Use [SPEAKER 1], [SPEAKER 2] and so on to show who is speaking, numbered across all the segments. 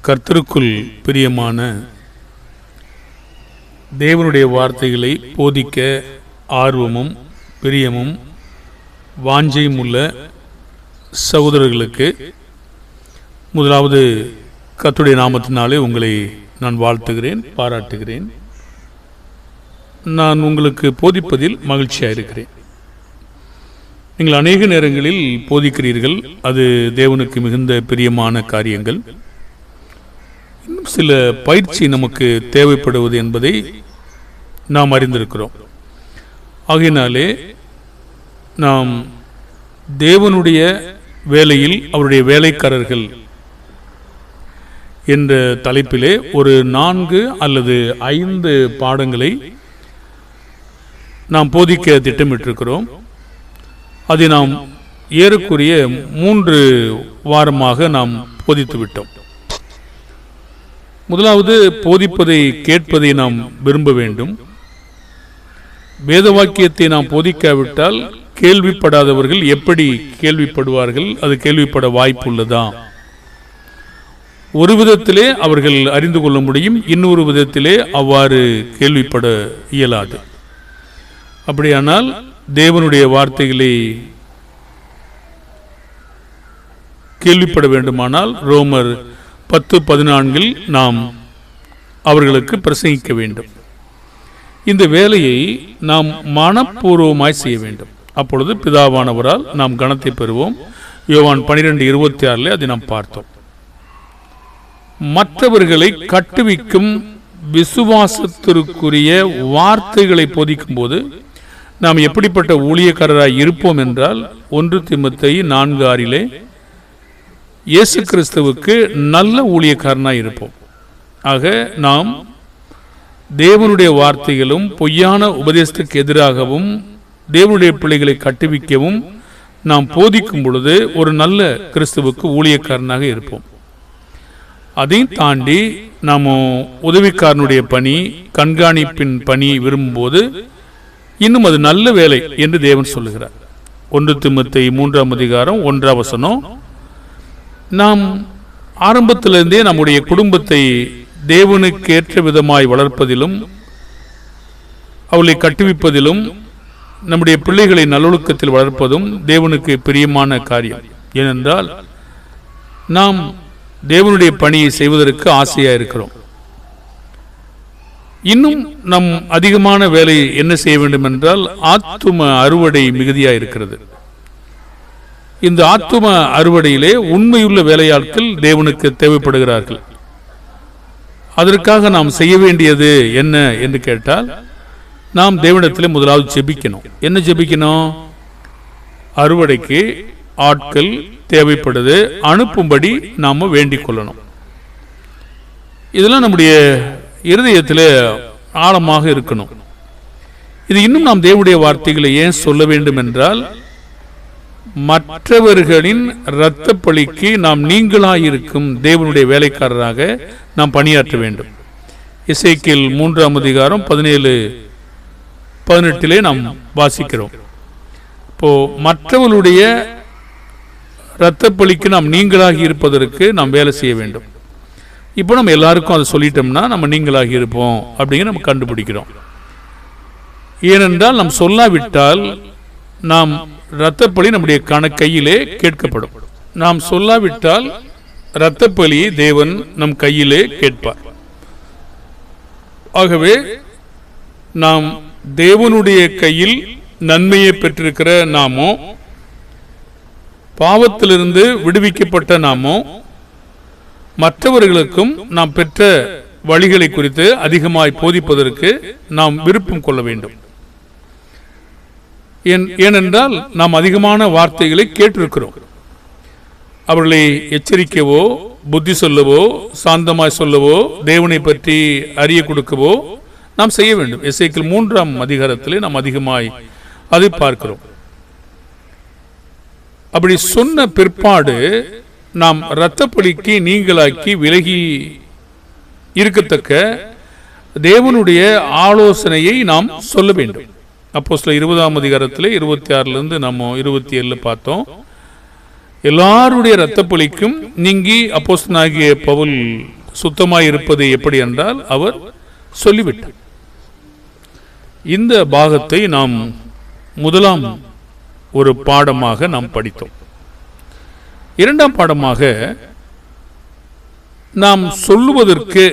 [SPEAKER 1] கர்த்தருக்குள் பிரியமான தேவனுடைய வார்த்தைகளை போதிக்க ஆர்வமும் பிரியமும் வாஞ்சையும் உள்ள சகோதரர்களுக்கு முதலாவது கர்த்தருடைய நாமத்தினாலே உங்களை நான் வாழ்த்துகிறேன், பாராட்டுகிறேன். நான் உங்களுக்கு போதிப்பதில் மகிழ்ச்சியாக இருக்கிறேன். நீங்கள் அநேக நேரங்களில் போதிக்கிறீர்கள், அது தேவனுக்கு மிகுந்த பிரியமான காரியங்கள். இன்னும் சில பயிற்சி நமக்கு தேவைப்படுவது என்பதை நாம் அறிந்திருக்கிறோம். ஆகையினாலே நாம் தேவனுடைய வேலையில் அவருடைய வேலைக்காரர்கள் என்ற தலைப்பிலே ஒரு 4 அல்லது 5 பாடங்களை நாம் போதிக்க திட்டமிட்டிருக்கிறோம். அதை நாம் ஏறக்குறைய 3 வாரமாக நாம் போதித்து விட்டோம். முதலாவது, போதிப்பதை கேட்பதை நாம் விரும்ப வேண்டும். வேத வாக்கியத்தை நாம் போதிக்காவிட்டால் கேள்விப்படாதவர்கள் எப்படி கேள்விப்படுவார்கள்? அது கேள்விப்பட வாய்ப்புள்ளதா? ஒரு விதத்திலே அவர்கள் அறிந்து கொள்ள முடியும், இன்னொரு விதத்திலே அவ்வாறு கேள்விப்பட இயலாது. அப்படியானால் தேவனுடைய வார்த்தைகளை கேள்விப்பட வேண்டுமானால் ரோமர் 10:14 நாம் அவர்களுக்கு பிரசங்கிக்க வேண்டும். இந்த வேலையை நாம் மனப்பூர்வமாய் செய்ய வேண்டும். அப்பொழுது பிதாவானவரால் நாம் கனத்தை பெறுவோம். யோவான் 12:26 அதை நாம் பார்த்தோம். மற்றவர்களை கட்டுவிக்கும் விசுவாசத்திற்குரிய வார்த்தைகளை போதிக்கும் போது நாம் எப்படிப்பட்ட ஊழியக்காரராய் இருப்போம் என்றால் 1 தீமோத்தேயு 4:6 இயேசு கிறிஸ்துவுக்கு நல்ல ஊழியக்காரனாய் இருப்போம். ஆக நாம் தேவனுடைய வார்த்தைகளும் பொய்யான உபதேசத்துக்கு எதிராகவும் தேவனுடைய பிள்ளைகளை கட்டுவிக்கவும் நாம் போதிக்கும் பொழுது ஒரு நல்ல கிறிஸ்துவுக்கு ஊழியக்காரனாக இருப்போம். அதையும் தாண்டி நாம் உதவிக்காரனுடைய பணி, கண்காணிப்பின் பணி விரும்பும்போது இன்னும் அது நல்ல வேலை என்று தேவன் சொல்லுகிறார். 1 தீமோத்தேயு 3:1 நாம் ஆரம்பத்திலிருந்தே நம்முடைய குடும்பத்தை தேவனுக்கேற்ற விதமாய் வளர்ப்பதிலும் அவளை கட்டுவிப்பதிலும் நம்முடைய பிள்ளைகளை நல்லொழுக்கத்தில் வளர்ப்பதும் தேவனுக்கு பிரியமான காரியம். ஏனென்றால் நாம் தேவனுடைய பணியை செய்வதற்கு ஆசையாக இருக்கிறோம். இன்னும் நம் அதிகமான வேலை என்ன செய்ய வேண்டும் என்றால் ஆத்தும அறுவடை மிகுதியாக இருக்கிறது. இந்த ஆத்தும அறுவடையிலே உண்மையுள்ள வேலையாட்கள் தேவனுக்கு தேவைப்படுகிறார்கள். அதற்காக நாம் செய்ய வேண்டியது என்ன என்று கேட்டால், நாம் தேவனிடத்தில் முதலாவது ஜெபிக்கணும். என்ன ஜெபிக்கணும்? அறுவடைக்கு ஆட்கள் தேவைப்படுது, அனுப்பும்படி நாம் வேண்டிக் கொள்ளணும். இதெல்லாம் நம்முடைய இருதயத்தில் ஆழமாக இருக்கணும். இது இன்னும் நாம் தேவனுடைய வார்த்தைகளை ஏன் சொல்ல வேண்டும் என்றால், மற்றவர்களின் இரத்த பழிக்கு நாம் நீங்களாயிருக்கும் தேவனுடைய வேலைக்காரராக நாம் பணியாற்ற வேண்டும். எசேக்கியேல் 3:17-18 நாம் வாசிக்கிறோம். இப்போ மற்றவர்களுடைய இரத்த பழிக்கு நாம் நீங்களாகி இருப்பதற்கு நாம் வேலை செய்ய வேண்டும். இப்போ நம்ம எல்லாருக்கும் அதை சொல்லிட்டோம்னா நம்ம நீங்களாகி இருப்போம் அப்படிங்கிற நம்ம கண்டுபிடிக்கிறோம். ஏனென்றால் நாம் சொல்லாவிட்டால் நாம் இரத்தப்பலி நம்முடைய கையிலே கேட்கப்படும். நாம் சொல்லாவிட்டால் இரத்தப்பலியை தேவன் நம் கையிலே கேட்பார். ஆகவே நாம் தேவனுடைய கையில் நன்மையை பெற்றிருக்கிற நாமோ, பாவத்திலிருந்து விடுவிக்கப்பட்ட நாமோ, மற்றவர்களுக்கும் நாம் பெற்ற வழிகளை குறித்து அதிகமாய் போதிப்பதற்கு நாம் விருப்பம் கொள்ள வேண்டும். ஏனென்றால் நாம் அதிகமான வார்த்தைகளை கேட்டிருக்கிறோம். அவர்களை எச்சரிக்கவோ, புத்தி சொல்லவோ, சாந்தமாய் சொல்லவோ, தேவனை பற்றி அறிய கொடுக்கவோ நாம் செய்ய வேண்டும். எசேக்கியேல் 3:அதிகாரத்திலே நாம் அதிகமாய் அதை பார்க்கிறோம். அப்படி சொன்ன பிற்பாடு நாம் இரத்தப்பழிக்கு நீங்களாக்கி விலகி இருக்கத்தக்க தேவனுடைய ஆலோசனையை நாம் சொல்ல வேண்டும். அப்போஸ்தலர் 20 அதிகாரத்திலே 26 நம்ம 27 பார்த்தோம். எல்லாருடைய இரத்தப்பழிக்கும் நீங்கி அப்போஸ்தலனாகிய பவுல் சுத்தமாய் இருப்பது எப்படி என்றால் அவர் சொல்லிவிட்டார். இந்த பாகத்தை நாம் முதலாம் ஒரு பாடமாக நாம் படித்தோம். இரண்டாம் பாடமாக நாம் சொல்லுவதற்கு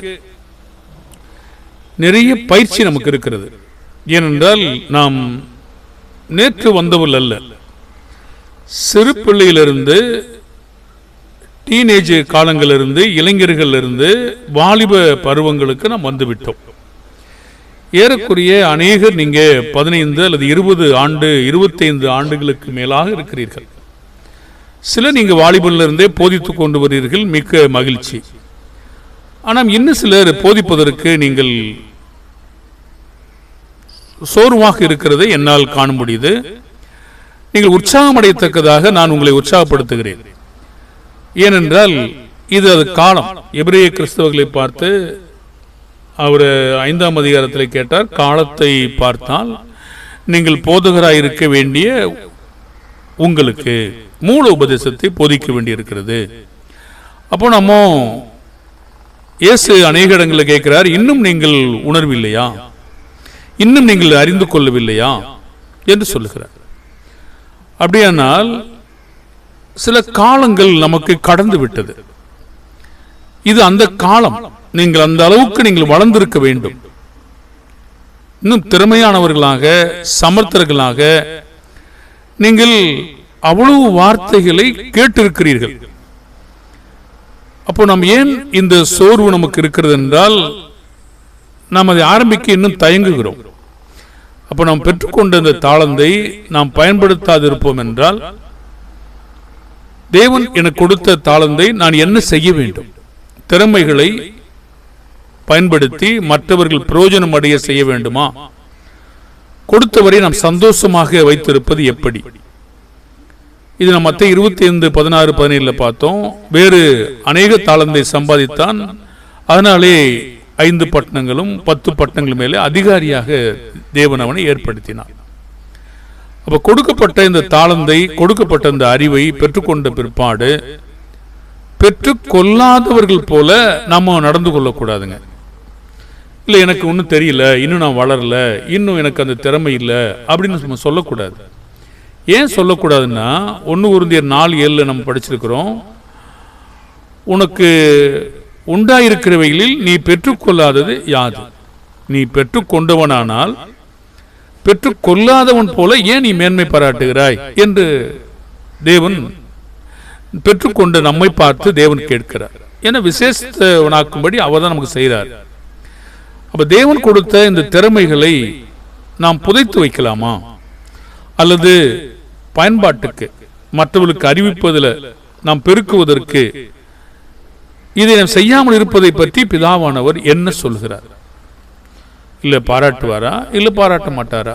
[SPEAKER 1] நிறைய பயிற்சி நமக்கு இருக்கிறது. ஏனென்றால் நாம் நேற்று வந்தவர்கள் அல்ல. சிறு பிள்ளையிலிருந்து டீனேஜ் காலங்களிலிருந்து இளைஞர்களிலிருந்து வாலிப பருவங்களுக்கு நாம் வந்துவிட்டோம். ஏறக்குறைய அநேகர் நீங்க 15 அல்லது 20 ஆண்டு 25 ஆண்டுகளுக்கு மேலாக இருக்கிறீர்கள். சில நீங்க வாலிபலிருந்தே போதித்துக் கொண்டு வருகிறீர்கள், மிக்க மகிழ்ச்சி. ஆனால் இன்னும் சிலர் போதிப்பதற்கு நீங்கள் சோர்வாக இருக்கிறதை என்னால் காண முடியுது. நீங்கள் உற்சாகம் அடையத்தக்கதாக நான் உங்களை உற்சாகப்படுத்துகிறேன். ஏனென்றால் இது அது காலம். எபிரேய கிறிஸ்தவர்களை பார்த்து அவர் 5ஆம் அதிகாரத்தில் கேட்டார், காலத்தை பார்த்தால் நீங்கள் போதகராய் இருக்க வேண்டிய உங்களுக்கு மூல உபதேசத்தை போதிக்க வேண்டியிருக்கிறது. அப்போ நம்ம இயேசு அநேக இடங்களில் கேட்கிறார், இன்னும் நீங்கள் உணர்வில்லையா, இன்னும் நீங்கள் அறிந்து கொள்ளவில்லையா என்று சொல்லுகிறார். அப்படியானால் சில காலங்கள் நமக்கு கடந்து விட்டது. இது அந்த காலம். நீங்கள் அந்த அளவுக்கு நீங்கள் வளர்ந்திருக்க வேண்டும். இன்னும் திறமையானவர்களாக சமர்த்தர்களாக நீங்கள் அவ்வளவு வார்த்தைகளை கேட்டிருக்கிறீர்கள். அப்போ நாம் ஏன் இந்த சோர்வு நமக்கு இருக்கிறது என்றால் நாம் அதை ஆரம்பிக்க இன்னும் தயங்குகிறோம். அப்போ நாம் பெற்றுக்கொண்ட இந்த தாளந்தை நாம் பயன்படுத்தாது இருப்போம் என்றால், தேவன் எனக்கு கொடுத்த தாளந்தை நான் என்ன செய்ய வேண்டும்? திறமைகளை பயன்படுத்தி மற்றவர்கள் பிரயோஜனம் அடைய செய்ய வேண்டுமா? கொடுத்தவரை நாம் சந்தோஷமாக வைத்திருப்பது எப்படி? இது நம்ம மத்தேயு 25:16-17 பார்த்தோம். வேறு அநேக தாளந்தை சம்பாதித்தான், அதனாலே 5 பட்டணங்களும் 10 பட்டணங்கள் மேலே அதிகாரியாக தேவன் அவனை ஏற்படுத்தினார். அப்ப கொடுக்கப்பட்ட இந்த தாளந்தை, கொடுக்கப்பட்ட இந்த அறிவை பெற்றுக்கொண்ட பிற்பாடு பெற்றுக்கொள்ளாதவர்கள் போல நாம நடந்து கொள்ளக்கூடாதுங்க. இல்லை, எனக்கு ஒன்றும் தெரியல, இன்னும் நான் வளரல, இன்னும் எனக்கு அந்த திறமை இல்லை அப்படின்னு நம்ம சொல்லக்கூடாது. ஏன் சொல்லக்கூடாதுன்னா, 1 கொரிந்தியர் 4:7 நம்ம படிச்சிருக்கிறோம், உனக்கு உண்டாயிருக்கிறவைகளில் நீ பெற்றுக்கொள்ளாதது யாது? நீ பெற்றுக்கொண்டவனானால் பெற்றுக்கொள்ளாதவன் போல ஏன் நீ மேன்மை பாராட்டுகிறாய் என்று தேவன் பெற்றுக்கொண்ட நம்மை பார்த்து தேவன் கேட்கிறார். ஏன்னா விசேஷவனாக்கும்படி அவர் தான் நமக்கு செய்கிறார். அப்ப தேவன் கொடுத்த இந்த திறமைகளை நாம் புதைத்து வைக்கலாமா, அல்லது பயன்பாட்டுக்கு மற்றவர்களுக்கு அறிவிப்பதில் நாம் பெருக்குவதற்கு இதை நாம் செய்யாமல் இருப்பதை பற்றி பிதாவானவர் என்ன சொல்கிறார்? இல்லை பாராட்டுவாரா, இல்லை பாராட்ட மாட்டாரா?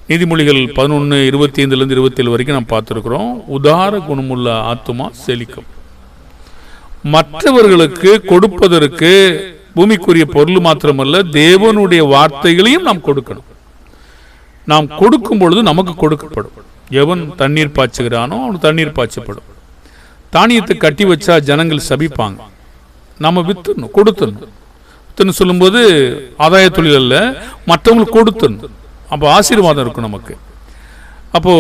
[SPEAKER 1] நீதிமொழிகள் 11:25-27 வரைக்கும் நாம் பார்த்திருக்கிறோம். உதார குணமுள்ள ஆத்துமா செழிக்கும். மற்றவர்களுக்கு கொடுப்பதற்கு பூமிக்குரிய பொருள் மாத்திரமல்ல, தேவனுடைய வார்த்தைகளையும் நாம் கொடுக்கணும். நாம் கொடுக்கும் பொழுது நமக்கு கொடுக்கப்படும். எவன் தண்ணீர் பாய்ச்சுகிறானோ அவன் தண்ணீர் பாய்ச்சப்படும். தானியத்தை கட்டி வச்சா ஜனங்கள் சபிப்பாங்க. நம்ம வித்துணும், கொடுத்துடணும். வித்துன்னு சொல்லும்போது ஆதாய தொழில் அல்ல, மற்றவங்களுக்கு கொடுத்துடணும். அப்போ ஆசீர்வாதம் இருக்கும் நமக்கு. அப்போ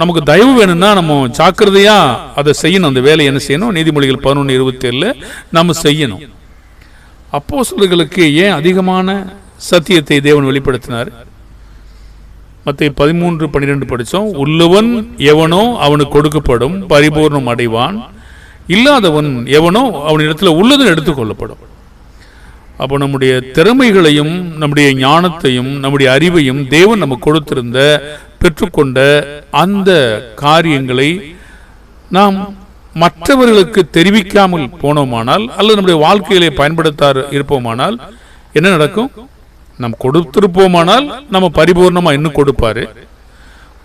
[SPEAKER 1] நமக்கு தயவு வேணும்னா நம்ம ஜாக்கிரதையா அதை செய்யணும். அந்த வேலையை என்ன செய்யணும்? நீதிமொழிகள் 11:27 நம்ம செய்யணும். அப்போஸ்தலர்களுக்கு ஏன் அதிகமான சத்தியத்தை தேவன் வெளிப்படுத்தினார்? மத்தேயு 13:12 படித்தோம். உள்ளவன் எவனோ அவனுக்கு கொடுக்கப்படும், பரிபூர்ணம் அடைவான். இல்லாதவன் எவனோ அவனிடத்தில் உள்ளதும் எடுத்துக்கொள்ளப்படும். அப்போ நம்முடைய திறமைகளையும் நம்முடைய ஞானத்தையும் நம்முடைய அறிவையும் தேவன் நமக்கு கொடுத்திருந்த பெற்றுக்கொண்ட அந்த காரியங்களை நாம் மற்றவர்களுக்கு தெரிவிக்காமல் போனோமானால், அல்லது நம்முடைய வாழ்க்கையிலே பயன்படுத்த இருப்போமானால் என்ன நடக்கும்? நாம் கொடுத்திருப்போமானால் நம்ம பரிபூர்ணமா இன்னும் கொடுப்பாரு.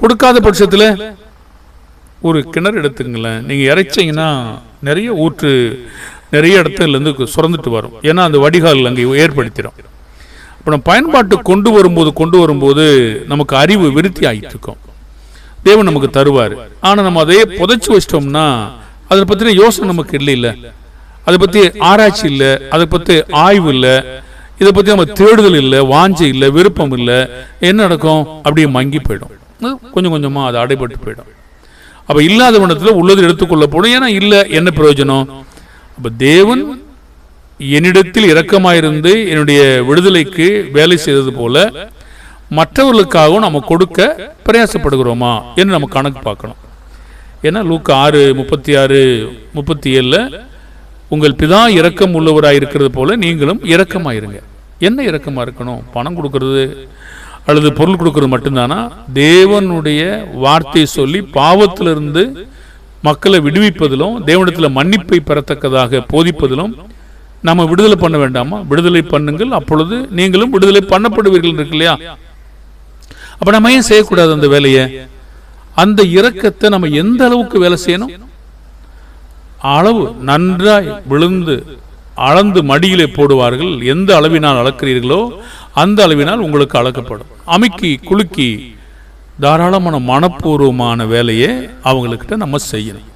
[SPEAKER 1] கொடுக்காத பட்சத்தில் ஒரு கிணறு எடுத்துங்களேன், நீங்க இறைச்சிங்கன்னா நிறைய ஊற்று நிறைய இடத்துல இருந்து சுரந்துட்டு வரும். ஏன்னா அந்த வடிகால் அங்கே ஏற்படுத்திடும். இப்போ நம்ம பயன்பாட்டு கொண்டு வரும்போது நமக்கு அறிவு விருத்தி ஆகிட்டு இருக்கும். தேவன் நமக்கு தருவார். ஆனால் நம்ம அதையே புதைச்சி வச்சிட்டோம்னா அதை பற்றின யோசனை நமக்கு இல்லை, அதை பற்றி ஆராய்ச்சி இல்லை, அதை பற்றி ஆய்வு இல்லை, இதை பற்றி நம்ம தேடுதல் இல்லை, வாஞ்சை இல்லை, விருப்பம் இல்லை. என்ன நடக்கும்? அப்படியே மங்கி போயிடும், கொஞ்சம் கொஞ்சமாக அது அடைபட்டு போயிடும். அப்போ இல்லாத வண்ணத்தில் உள்ளது எடுத்துக்கொள்ள போடும். ஏன்னா இல்லை, என்ன பிரயோஜனம்? அப்போ தேவன் என்னிடத்தில் இரக்கமாயிருந்து என்னுடைய விடுதலைக்கு வேலை செய்தது போல மற்றவர்களுக்காகவும் நம்ம கொடுக்க பிரயாசப்படுகிறோமா என்று நம்ம கணக்கு பார்க்கணும். ஏன்னா லூக்கா 6:36-37 உங்கள் பிதா இரக்கம் உள்ளவராக இருக்கிறது போல நீங்களும் இரக்கமாயிருங்க. என்ன இரக்கமா இருக்கணும்? பணம் கொடுக்கறது அல்லது பொருள் கொடுக்கறது மட்டும்தானா? தேவனுடைய வார்த்தையை சொல்லி பாவத்திலிருந்து மக்களை விடுவிப்பதிலும் தேவனிடத்தில் மன்னிப்பை பெறத்தக்கதாக போதிப்பதிலும் நம்ம விடுதலை பண்ண வேண்டாமா? விடுதலை பண்ணுங்கள், அப்பொழுது நீங்களும் விடுதலை பண்ணப்படுவீர்கள் இருக்கு இல்லையா? அப்ப நம்ம ஏன் செய்யக்கூடாது அந்த வேலையை? அந்த இரக்கத்தை நம்ம எந்த அளவுக்கு வேலை செய்யணும்? அளவு நன்றாய் விழுந்து அளந்து மடியிலே போடுவார்கள். எந்த அளவினால் அளக்கிறீர்களோ அந்த அளவினால் உங்களுக்கு அளக்கப்படும். அமுக்கி குலுக்கி தாராளமான மனப்பூர்வமான வேலையை அவங்கக்கிட்ட நம்ம செய்யணும்.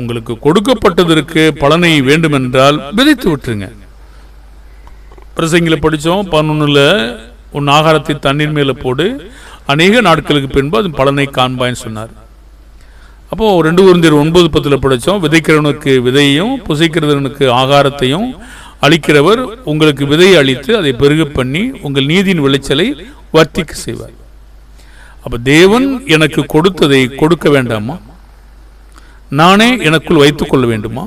[SPEAKER 1] உங்களுக்கு கொடுக்கப்பட்டதற்கு பலனை வேண்டுமென்றால் விதைத்து விட்டுருங்க. பிரசங்கில படித்தோம், 11 உன் ஆகாரத்தை தண்ணீர் மேலே போடு, அநேக நாட்களுக்கு பின்பு அது பலனை காண்பான்னு சொன்னார். அப்போ 2 Corinthians 9:10 படித்தோம், விதைக்கிறவனுக்கு விதையையும் புசிக்கிறவனுக்கு ஆகாரத்தையும் அளிக்கிறவர் உங்களுக்கு விதையை அளித்து அதை பெருக பண்ணி உங்கள் நீதியின் விளைச்சலை வர்த்திக்க செய்வார். அப்ப தேவன் எனக்கு கொடுத்ததை கொடுக்க வேண்டாமா? நானே எனக்குள் வைத்துக் கொள்ள வேண்டுமா?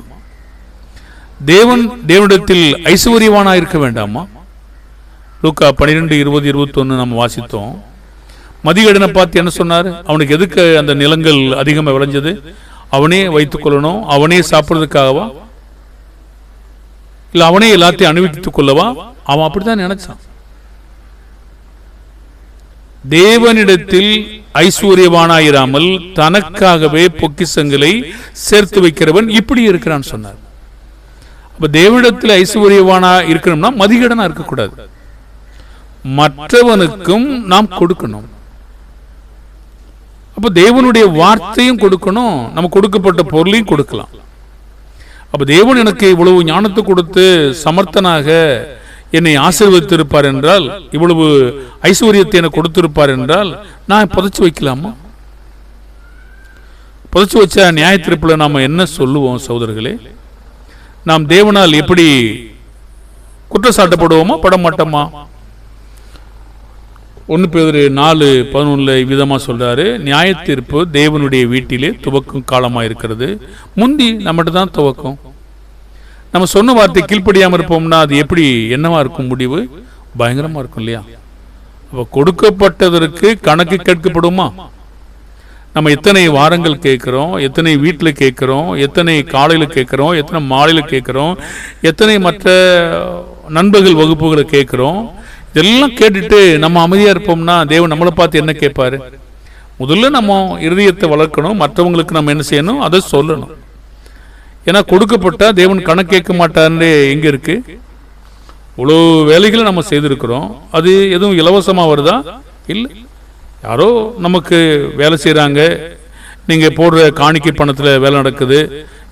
[SPEAKER 1] தேவனிடத்தில் ஐஸ்வர்யவானா இருக்க வேண்டாமா? லூக்கா 12:20-21 நம்ம வாசித்தோம். மதிகடனை பார்த்து என்ன சொன்னார்? அவனுக்கு எதுக்கு அந்த நிலங்கள் அதிகமாக விளைஞ்சது? அவனே வைத்துக் கொள்ளணும், அவனே சாப்பிட்றதுக்காகவா? இல்லை அவனே எல்லாத்தையும் அனுபவித்துக் கொள்ளவா? அவன் அப்படித்தான் நினைச்சான். தேவனிடத்தில் ஐஸ்வர்யவானாயிராமல் தனக்காகவே பொக்கிஷங்களை சேர்த்து வைக்கிறவன் இப்படி இருக்கிறான் சொன்னார். அப்ப தேவனிடத்தில் ஐஸ்வர்யவானா இருக்கணும்னா மதிகடனா இருக்கக்கூடாது, மற்றவனுக்கும் நாம் கொடுக்கணும். அப்ப தேவனுடைய வார்த்தையும் கொடுக்கணும், நம்ம கொடுக்கப்பட்ட பொருளையும் கொடுக்கலாம். அப்ப தேவன் எனக்கு இவ்வளவு ஞானத்தை கொடுத்து சமர்த்தனாக என்னை ஆசீர்வதித்திருப்பார் என்றால், இவ்வளவு ஐஸ்வர்யத்தை எனக்கு கொடுத்திருப்பார் என்றால் நான் புதைச்சு வைக்கலாமா? புதைச்சு வச்ச நியாயத்தீர்ப்புல நாம என்ன சொல்லுவோம் சகோதரர்களே? நாம் தேவனால் எப்படி குற்றச்சாட்டப்படுவோமா? பட மாட்டோமா? 1 Peter 4:11 இவ்விதமா சொல்றாரு, நியாயத்தீர்ப்பு தேவனுடைய வீட்டிலே துவக்கும் காலமா இருக்கிறது. முந்தி நம்மகிட்ட தான் துவக்கும். நம்ம சொன்ன வார்த்தை கீழ்ப்படியாம இருப்போம்னா அது எப்படி என்னவா இருக்கும்? முடிவு பயங்கரமா இருக்கும் இல்லையா? அப்ப கொடுக்கப்பட்டதற்கு கணக்கு கேட்கப்படுமா? நம்ம எத்தனை வாரங்கள் கேட்கிறோம், எத்தனை வீட்டில் கேட்கிறோம், எத்தனை காலையில் கேட்கிறோம், எத்தனை மாலையில் கேட்கிறோம், எத்தனை மற்ற நண்பர்கள் வகுப்புகளை கேட்கிறோம். இதெல்லாம் கேட்டுட்டு நம்ம அமைதியா இருப்போம்னா தேவன் நம்மளை பார்த்து என்ன கேட்பாரு? முதல்ல நம்ம இருதயத்தை வளர்க்கணும், மற்றவங்களுக்கு நம்ம என்ன செய்யணும் அதை சொல்லணும். ஏன்னா கொடுக்கப்பட்டா தேவன் கணக்கு கேட்க மாட்டார்னு எங்க இருக்கு? இவ்வளோ வேலைகளை நம்ம செய்திருக்கிறோம், அது எதுவும் இலவசமா வருதா? இல்லை, யாரோ நமக்கு வேலை செய்யறாங்க, நீங்க போடுற காணிக்கை பணத்துல வேலை நடக்குது,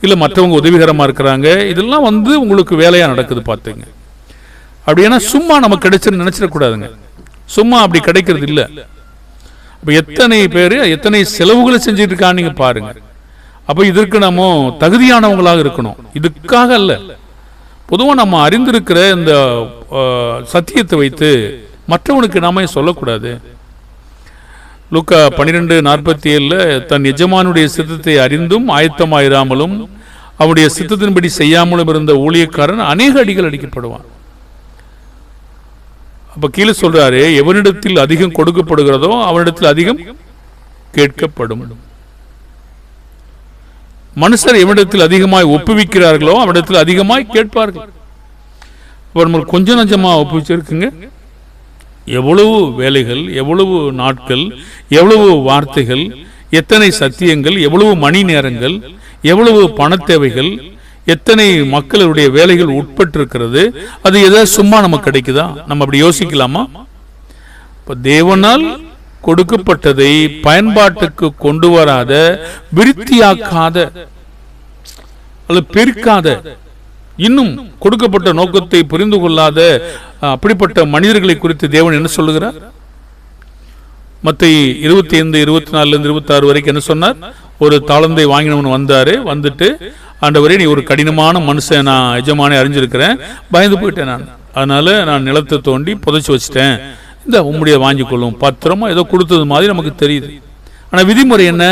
[SPEAKER 1] இல்ல மற்றவங்க உதவிகரமா இருக்கிறாங்க, இதெல்லாம் உங்களுக்கு வேலையா நடக்குது பார்த்துங்க. அப்படின்னா சும்மா நமக்கு கிடைச்சுன்னு நினைச்சிடக்கூடாதுங்க. சும்மா அப்படி கிடைக்கிறது இல்லை. அப்ப எத்தனை பேர் எத்தனை செலவுகளை செஞ்சுட்டு இருக்கான்னு நீங்க பாருங்க. அப்ப இதற்கு நம்ம தகுதியானவங்களாக இருக்கணும், இதுக்காக அல்ல. பொதுவாக நம்ம அறிந்திருக்கிற இந்த சத்தியத்தை வைத்து மற்றவனுக்கு நாம சொல்லக்கூடாது. லூக்கா 12:47 தன் எஜமானுடைய சித்தத்தை அறிந்தும் ஆயத்தமாயிராமலும் அவனுடைய சித்தத்தின்படி செய்யாமலும் இருந்த ஊழியக்காரன் அநேக அடிகள் அடிக்கப்படுவான். அப்ப கீழே சொல்றாரு, எவனிடத்தில் அதிகம் கொடுக்கப்படுகிறதோ அவனிடத்தில் அதிகம் கேட்கப்படும். மனுஷர் எவனிடத்தில் அதிகமாய் ஒப்புவிக்கிறார்களோ அவனிடத்தில் அதிகமாய் கேட்பார்கள். நம்ம கொஞ்சம் நஞ்சமா ஒப்புவிச்சிருக்குங்க. எவ்வளவு வேலைகள், எவ்வளவு நாட்கள், எவ்வளவு வார்த்தைகள், எத்தனை சத்தியங்கள், எவ்வளவு மணி நேரங்கள், எவ்வளவு பண தேவைகள், எத்தனை மக்களுடைய வேலைகள் உட்பட்டிருக்கிறது. அது எதாவது சும்மா நமக்கு கிடைக்குதா? நம்ம அப்படி யோசிக்கலாமா? இப்போ தேவனால் கொடுக்கப்பட்டதை பயன்பாட்டுக்கு கொண்டு வராத, விருத்தியாக்காத அல்லது பெருக்காத, இன்னும் கொடுக்கப்பட்ட நோக்கத்தை புரிந்து கொள்ளாத அப்படிப்பட்ட மனிதர்களை குறித்து தேவன் என்ன சொல்லுகிறார்? மத்தேயு 25, 24 26 வரைக்கும் என்ன சொன்னார்? ஒரு தாளந்தை வாங்கினவன் வந்தாரு. வந்துட்டு, ஆண்டவரே, நீ ஒரு கடினமான மனுஷன், நான் எஜமானே அறிஞ்சிருக்கிறேன், பயந்து போயிட்டேன், நான் அதனால நான் நிலத்தை தோண்டி புதைச்சி வச்சுட்டேன், இந்த உம்முடைய வாங்கிக்கொள்ளும், பத்திரமா ஏதோ கொடுத்தது மாதிரி நமக்கு தெரியுது. ஆனா விதிமுறை என்ன?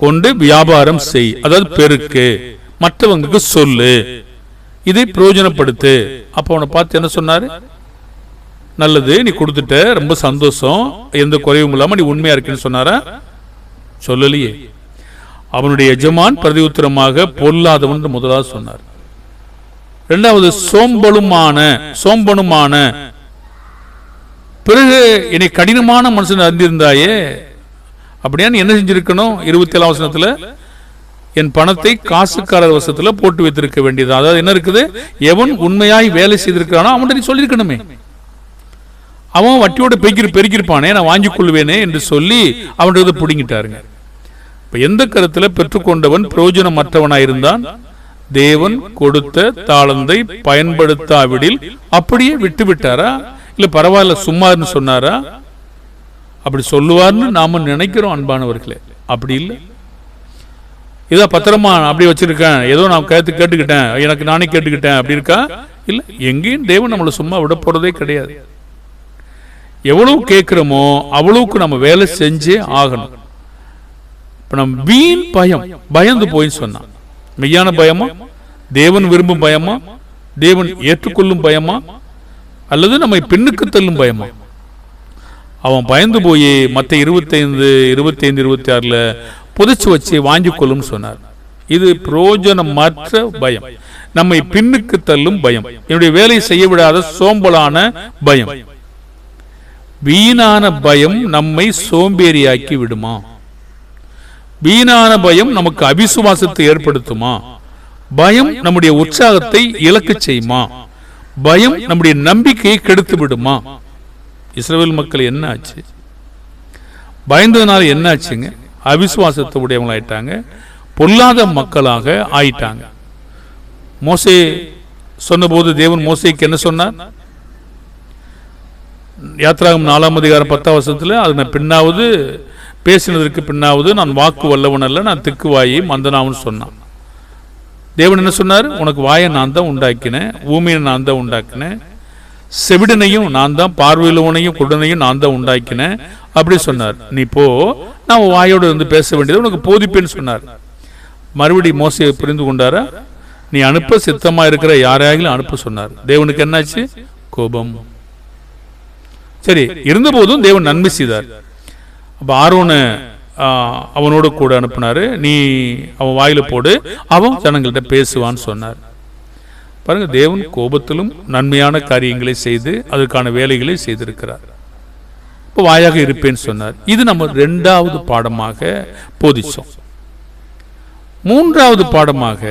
[SPEAKER 1] கொண்டு வியாபாரம் செய், அதாவது பெருக்கு, மற்றவங்களுக்கு சொல்லு, இதை பிரயோஜனப்படுத்து. அப்ப அவனை பார்த்து என்ன சொன்னாரு? நல்லது, நீ கொடுத்துட்ட, ரொம்ப சந்தோஷம், எந்த குறைவும் இல்லாம நீ உண்மையா இருக்குன்னு சொன்னாரா? சொல்லலையே. அவனுடைய எஜமான் பிரதி உத்தரமாக பொல்லாதவன் முதலாவது சொன்னார். இரண்டாவது சோம்பனுமான, பிறகு என்னை கடினமான மனுஷன் அறிந்திருந்தாயே, அப்படியா நீ என்ன செஞ்சிருக்கணும்? 27ஆம் வசனத்துல, என் பணத்தை காசுக்காரர் வசத்துல போட்டு வைத்திருக்க வேண்டியது. அதாவது என்ன இருக்குது? எவன் உண்மையாய் வேலை செய்திருக்கிறானோ அவன்கிட்ட நீ சொல்லியிருக்கணுமே. அவன் வட்டியோட பெருக்கிருப்பானே, நான் வாங்கி கொள்வேனே என்று சொல்லி அவன்கிட்ட பிடிங்கிட்டாருங்க. இப்ப எந்த கருத்துல பெற்றுக்கொண்டவன் பிரயோஜனமற்றவனாயிருந்தான்? தேவன் கொடுத்த தாளந்தை பயன்படுத்தாவிடில் அப்படியே விட்டு விட்டாரா? இல்ல பரவாயில்ல சும்மான்னு சொன்னாரா? அப்படி சொல்லுவார்னு நாம நினைக்கிறோம் அன்பானவர்களே. அப்படி இல்லை. இதோ பத்திரமா அப்படி வச்சிருக்கேன், ஏதோ நான் கேட்டுக்கிட்டேன், எனக்கு நானே கேட்டுக்கிட்டேன், அப்படி இருக்கா? இல்ல, எங்கேயும் தேவன் நம்மளை சும்மா விட போறதே கிடையாது. எவ்வளவு கேட்கிறோமோ அவ்வளவுக்கு நம்ம வேலை செஞ்சே ஆகணும். இப்ப நம்ம வீண் பயந்து போய் சொன்னான். மெய்யான பயமா? தேவன் விரும்பும் பயமா? தேவன் ஏற்றுக்கொள்ளும் பயமா? அல்லது நம்மை பின்னுக்கு தள்ளும் பயமா? அவன் பயந்து போய் மத்த 25, 26 புதைச்சு வச்சு வாங்கி கொள்ளும் சொன்னார். இது பிரயோஜனமற்ற பயம், நம்மை பின்னுக்கு தள்ளும் பயம், என்னுடைய வேலை செய்ய விடாத சோம்பலான பயம். வீணான பயம் நம்மை சோம்பேறியாக்கி விடுமா? வீணான பயம் நமக்கு அவிசுவாசத்தை ஏற்படுத்துமா? பயம் நம்முடைய உற்சாகத்தை இழக்க செய்யுமா? பயம் நம்முடைய நம்பிக்கையை கெடுத்து விடுமா? இஸ்ரவேல் மக்கள் என்ன ஆச்சு? பயந்ததுனால என்ன ஆச்சுங்க? அவிசுவாசத்தை உடையவங்களாயிட்டாங்க, பொல்லாத மக்களாக ஆயிட்டாங்க. மோசே சொன்னபோது தேவன் மோசேக்கு என்ன சொன்னார்? யாத்ராகமம் 4ஆம் அதிகாரம் 10ஆம் வசனத்துல, அது நான் பின்னாவது பேசினதற்கு பின்னாவது நான் வாக்கு வல்லவன் அல்ல, நான் திக்குவாயை மந்தனாவும் சொன்னான். தேவன் என்ன சொன்னார்? உனக்கு வாயை நான் தான் உண்டாக்கினேன், ஊமையை நான் தான் உண்டாக்கினேன், செவிடனையும் நான் தான், பார்வையிலவனையும் குடனையும் நான் தான் உண்டாக்கினேன், அப்படி சொன்னார். நீ போ, நான் வாயோடு இருந்து பேச வேண்டியது உனக்கு போதிப்பேன்னு சொன்னார். மறுபடி மோசையை புரிந்து கொண்டாரா? நீ அனுப்ப சித்தமா இருக்கிற யாரையாகிலும் அனுப்ப சொன்னார். தேவனுக்கு என்னாச்சு? கோபம். சரி, இருந்த போதும் தேவன் நன்மை செய்தார். அப்ப ஆரோனை அவனோட கூட அனுப்பினாரு. நீ அவன் வாயில போடு, அவன் ஜனங்கள்கிட்ட பேசுவான்னு சொன்னார். பாருங்க, தேவன் கோபத்திலும் நன்மையான காரியங்களை செய்து அதற்கான வேலைகளை செய்திருக்கிறார். இப்போ வாயாக இருப்பேன்னு சொன்னார். இது நம்ம 2வது பாடமாக போதிச்சோம். 3வது பாடமாக,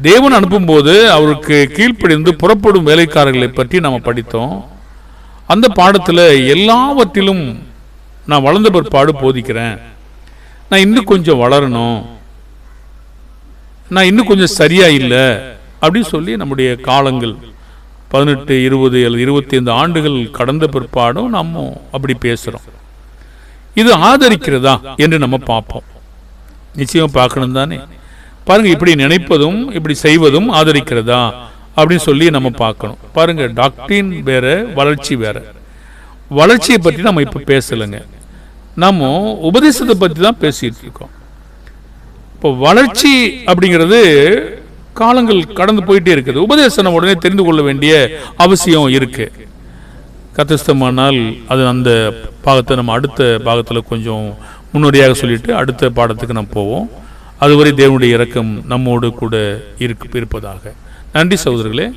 [SPEAKER 1] தேவன் அனுப்பும் போது அவருக்கு கீழ்ப்படிந்து புறப்படும் வேலைக்காரர்களை பற்றி நம்ம படித்தோம். அந்த பாடத்தில் எல்லாவற்றிலும் நான் வளர்ந்த பிற்பாடு போதிக்கிறேன், நான் இன்னும் கொஞ்சம் வளரணும், நான் இன்னும் கொஞ்சம் சரியா இல்லை அப்படின்னு சொல்லி நம்முடைய காலங்கள் 18, 20 அல்லது 25 ஆண்டுகள் கடந்த பிற்பாடும் நம்ம அப்படி பேசுறோம். இது ஆதரிக்கிறதா என்று நம்ம பார்ப்போம். நிச்சயம் பார்க்கணும் தானே? பாருங்க, இப்படி நினைப்பதும் இப்படி செய்வதும் ஆதரிக்கிறதா அப்படின்னு சொல்லி நம்ம பார்க்கணும். பாருங்க, டாக்டரின் வேற, வளர்ச்சி வேற. வளர்ச்சியை பற்றி நம்ம இப்ப பேசலைங்க, நம்ம உபதேசத்தை பற்றி தான் பேசிட்டு இருக்கோம். இப்போ வளர்ச்சி அப்படிங்கிறது காலங்கள் கடந்து போயிட்டே இருக்குது. உபதேசம் நம்ம உடனே தெரிந்து கொள்ள வேண்டிய அவசியம் இருக்கு. கத்தஸ்தமானால் அது அந்த பாகத்தை நம்ம அடுத்த பாகத்தில் கொஞ்சம் முன்னோடியாக சொல்லிட்டு அடுத்த பாடத்துக்கு நம்ம போவோம். அதுவரை தேவனுடைய இரக்கம் நம்மோடு கூட இருப்பதாக. நன்றி சகோதரர்களே.